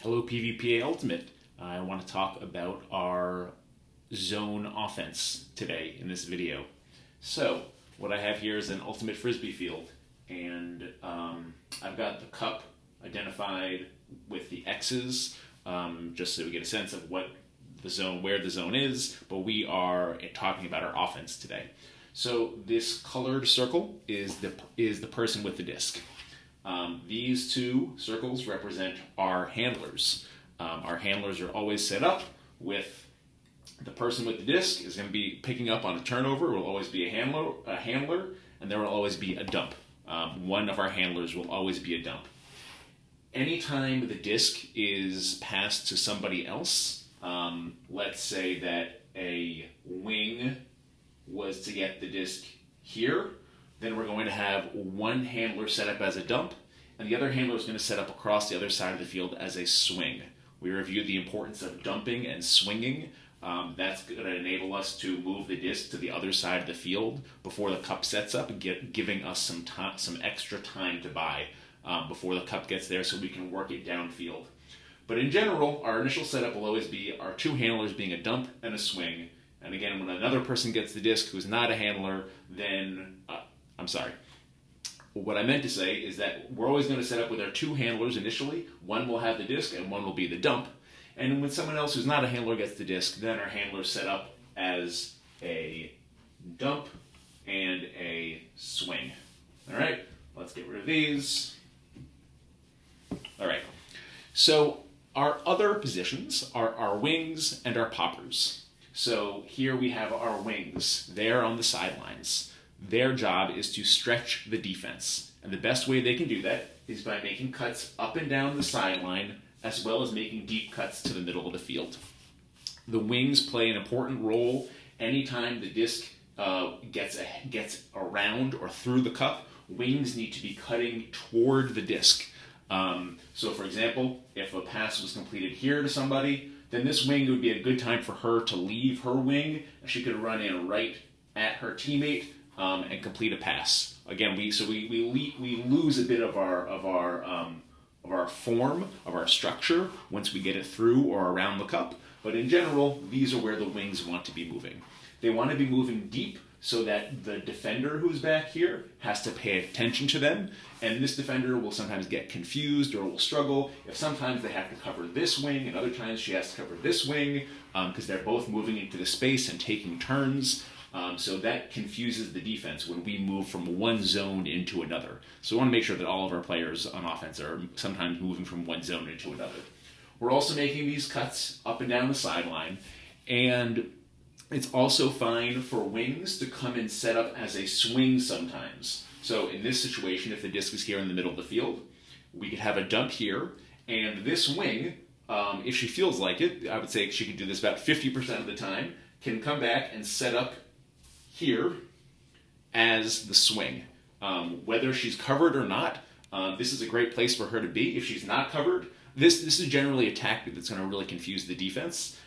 Hello, PvPA Ultimate. I want to talk about our zone offense today in this video. So, what I have here is an Ultimate Frisbee field, and I've got the cup identified with the X's, just so we get a sense of what the zone, where the zone is, but we are talking about our offense today. So, this colored circle is the person with the disc. These two circles represent our handlers. Our handlers are always set up with the person with the disc is going to be picking up on a turnover. Will always be a handler, and there will always be a dump. One of our handlers will always be a dump. Anytime the disc is passed to somebody else, let's say that a wing was to get the disc here, then we're going to have one handler set up as a dump, and the other handler is going to set up across the other side of the field as a swing. We reviewed the importance of dumping and swinging. That's going to enable us to move the disc to the other side of the field before the cup sets up, and giving us some extra time to buy before the cup gets there so we can work it downfield. But in general, our initial setup will always be our two handlers being a dump and a swing. And again, when another person gets the disc who's not a handler, then what I meant to say is that we're always going to set up with our two handlers initially. One will have the disc and one will be the dump. And when someone else who's not a handler gets the disc, then our handler is set up as a dump and a swing. All right, let's get rid of these. All right, so our other positions are our wings and our poppers. So here we have our wings. They're on the sidelines. Their job is to stretch the defense. And the best way they can do that is by making cuts up and down the sideline, as well as making deep cuts to the middle of the field. The wings play an important role anytime the disc gets around or through the cup. Wings need to be cutting toward the disc. So for example, if a pass was completed here to somebody, then this wing would be a good time for her to leave her wing, and she could run in right at her teammate and complete a pass. Again, we lose a bit of our form, of our structure once we get it through or around the cup. But in general, these are where the wings want to be moving. They want to be moving deep so that the defender who's back here has to pay attention to them, and this defender will sometimes get confused or will struggle if sometimes they have to cover this wing and other times she has to cover this wing because they're both moving into the space and taking turns. So that confuses the defense when we move from one zone into another. So we want to make sure that all of our players on offense are sometimes moving from one zone into another. We're also making these cuts up and down the sideline, and it's also fine for wings to come and set up as a swing sometimes. So in this situation, if the disc is here in the middle of the field, we could have a dump here, and this wing, if she feels like it, I would say she could do this about 50% of the time, can come back and set up here as the swing. Whether she's covered or not, this is a great place for her to be. If she's not covered, this is generally a tactic that's going to really confuse the defense.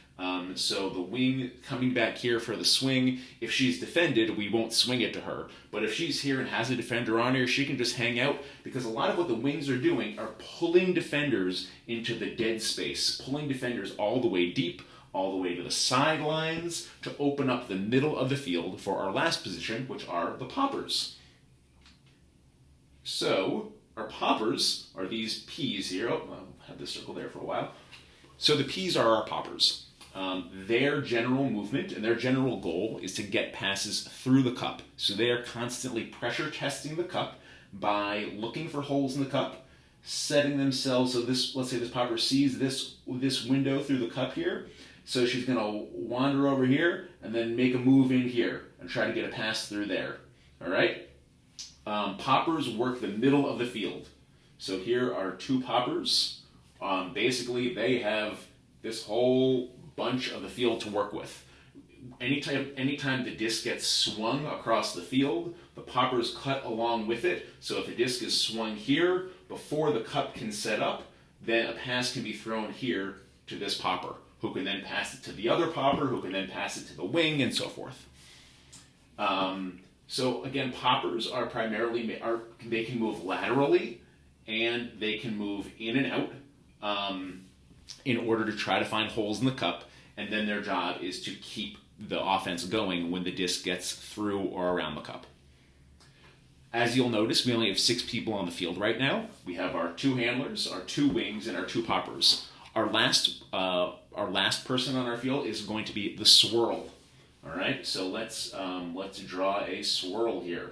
So the wing coming back here for the swing, if she's defended, we won't swing it to her. But if she's here and has a defender on her, she can just hang out, because a lot of what the wings are doing are pulling defenders into the dead space, pulling defenders all the way deep, all the way to the sidelines to open up the middle of the field for our last position, which are the poppers. So our poppers are these P's here. Oh, I'll have this circle there for a while. So the P's are our poppers. Their general movement and their general goal is to get passes through the cup. So they are constantly pressure testing the cup by looking for holes in the cup, setting themselves so let's say this popper sees this window through the cup here. So she's going to wander over here and then make a move in here and try to get a pass through there. All right? Poppers work the middle of the field. So here are two poppers. Basically, they have this whole bunch of the field to work with. Anytime the disc gets swung across the field, the poppers cut along with it. So if the disc is swung here, before the cup can set up, then a pass can be thrown here to this popper, who can then pass it to the other popper, who can then pass it to the wing, and so forth. So again, poppers are primarily, they can move laterally, and they can move in and out. in order to try to find holes in the cup, and then their job is to keep the offense going when the disc gets through or around the cup. As you'll notice, we only have 6 people on the field right now. We have our 2 handlers, our 2 wings, and our 2 poppers. Our last person on our field is going to be the swirl. All right, so let's draw a swirl here.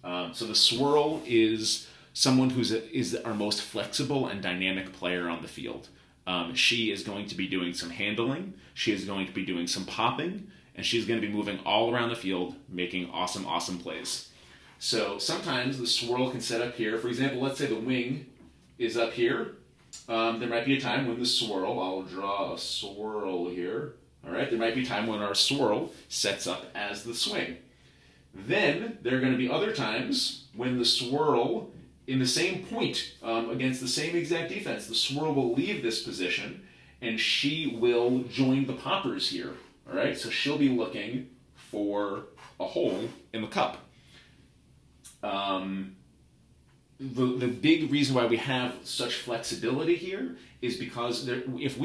So the swirl is someone is our most flexible and dynamic player on the field. She is going to be doing some handling. She is going to be doing some popping, and she's going to be moving all around the field, making awesome plays. So sometimes the swirl can set up here. For example, let's say the wing is up here. There might be a time when the swirl, I'll draw a swirl here. All right, there might be a time when our swirl sets up as the swing. Then there are going to be other times when the swirl, in the same point against the same exact defense, the swirl will leave this position and she will join the poppers here. All right, so she'll be looking for a hole in the cup. The big reason why we have such flexibility here is because if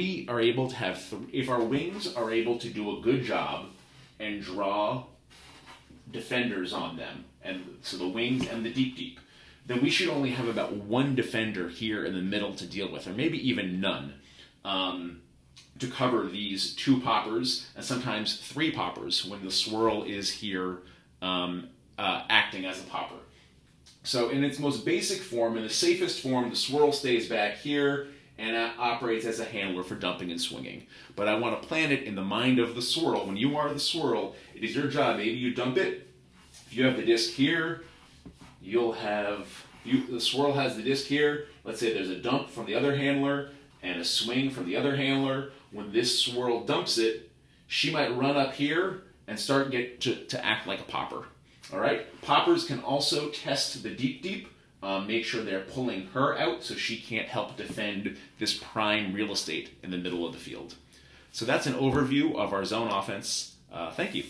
our wings are able to do a good job and draw defenders on them, and so the wings and the deep, then we should only have about 1 defender here in the middle to deal with, or maybe even none, to cover these 2 poppers and sometimes 3 poppers when the swirl is here acting as a popper. So in its most basic form, in the safest form, the swirl stays back here and operates as a handler for dumping and swinging. But I want to plant it in the mind of the swirl. When you are the swirl, it is your job. Maybe you dump it. If you have the disc here, the swirl has the disc here. Let's say there's a dump from the other handler and a swing from the other handler. When this swirl dumps it, she might run up here and start to act like a popper. All right. Poppers can also test the deep, make sure they're pulling her out so she can't help defend this prime real estate in the middle of the field. So that's an overview of our zone offense. Thank you.